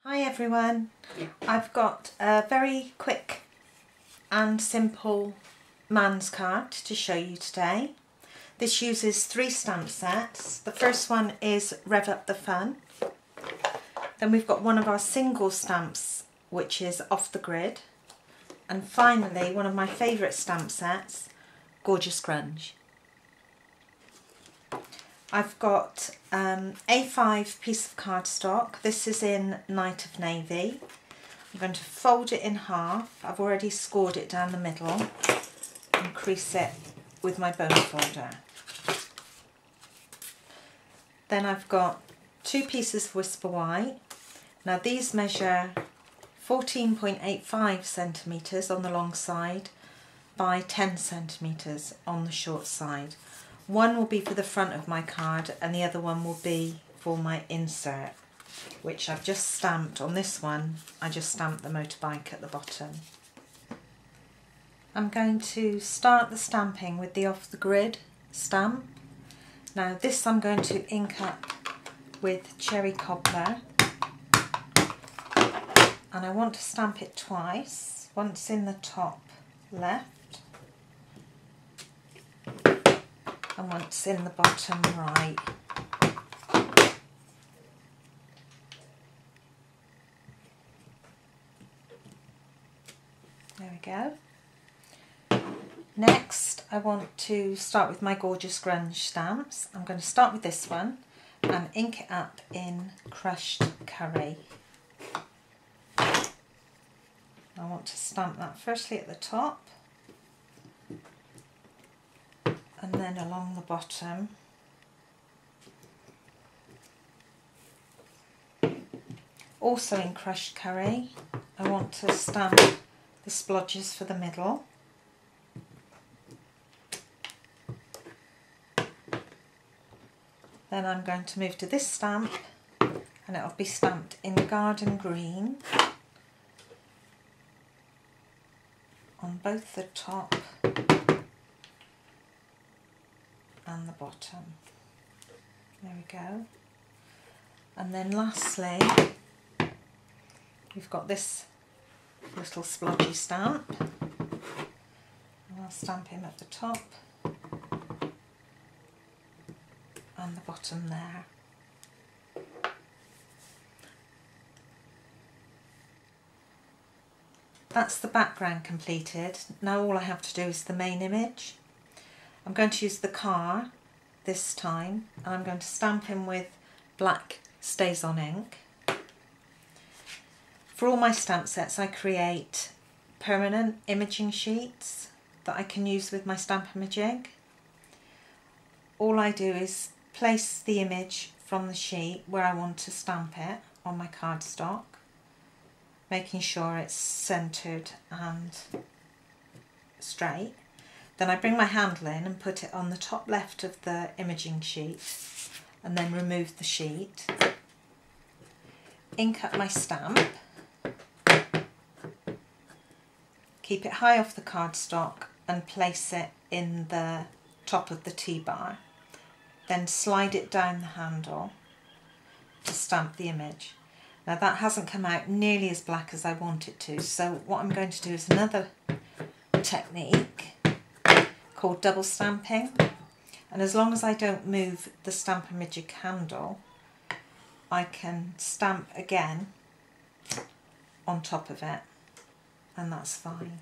Hi everyone, I've got a very quick and simple man's card to show you today. This uses 3 stamp sets. The first one is Rev Up the Fun. Then we've got one of our single stamps which is Off the Grid. And finally one of my favourite stamp sets, Gorgeous Grunge. I've got A5 piece of cardstock. This is in Night of Navy. I'm going to fold it in half. I've already scored it down the middle and crease it with my bone folder. Then I've got 2 pieces of Whisper White. Now these measure 14.85 centimetres on the long side by 10 centimetres on the short side. One will be for the front of my card and the other one will be for my insert, which I've just stamped. On this one I just stamped the motorbike at the bottom. I'm going to start the stamping with the Off the Grid stamp. Now this I'm going to ink up with Cherry Cobbler, and I want to stamp it twice, once in the top left and once in the bottom right. There we go. Next I want to start with my Gorgeous Grunge stamps. I'm going to start with this one and ink it up in Crushed Curry. I want to stamp that firstly at the top and then along the bottom. Also in Crushed Curry, I want to stamp the splodges for the middle. Then I'm going to move to this stamp and it'll be stamped in Garden Green on both the top and the bottom. There we go. And then lastly we've got this little splodgy stamp, and I'll stamp him at the top and the bottom there. That's the background completed. Now all I have to do is the main image. I'm going to use the car this time and I'm going to stamp him with black Stays On ink. For all my stamp sets I create permanent imaging sheets that I can use with my Stamp-A-Majig. All I do is place the image from the sheet where I want to stamp it on my cardstock, making sure it's centred and straight. Then I bring my handle in and put it on the top left of the imaging sheet and then remove the sheet. Ink up my stamp, keep it high off the cardstock and place it in the top of the T-bar. Then slide it down the handle to stamp the image. Now that hasn't come out nearly as black as I want it to, so what I'm going to do is another technique called double stamping, and as long as I don't move the Stamp-A-Majig handle I can stamp again on top of it and that's fine.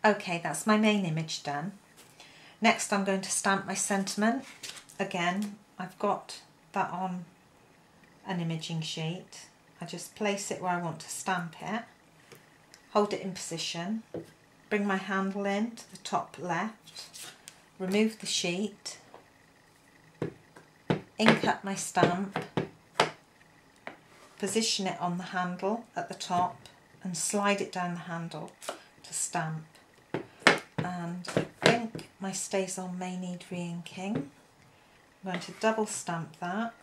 Okay, that's my main image done. Next I'm going to stamp my sentiment. Again, I've got that on an imaging sheet. I just place it where I want to stamp it, hold it in position, bring my handle in to the top left, remove the sheet, ink up my stamp, position it on the handle at the top and slide it down the handle to stamp. And I think my Stays On may need re-inking. I'm going to double stamp that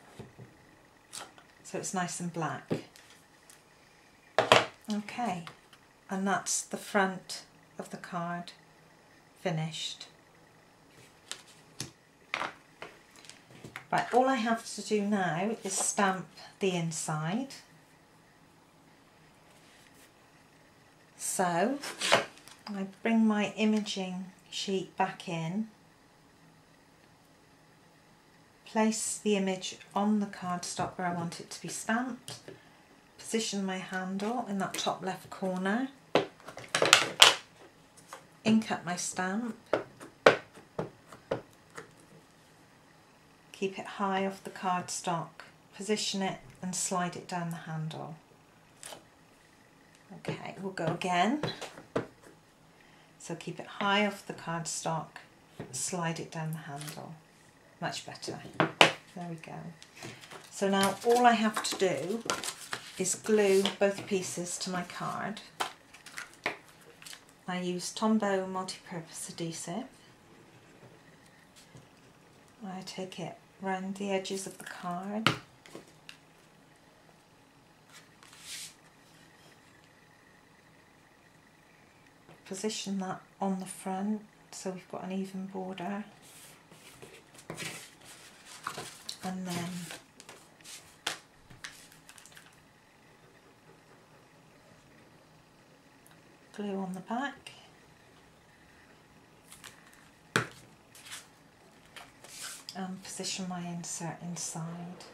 so it's nice and black. Okay, and that's the front of the card finished. Right, all I have to do now is stamp the inside. So I bring my imaging sheet back in, place the image on the cardstock where I want it to be stamped, position my handle in that top left corner, ink up my stamp, keep it high off the cardstock, position it and slide it down the handle. Okay, we'll go again. So keep it high off the cardstock, slide it down the handle. Much better. There we go. So now all I have to do is glue both pieces to my card. I use Tombow multi-purpose adhesive. I take it round the edges of the card. Position that on the front so we've got an even border, and then glue on the back, and position my insert inside.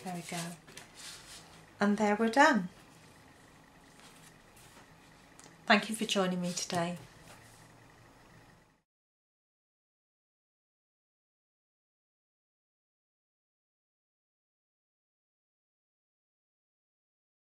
There we go. And there we're done. Thank you for joining me today.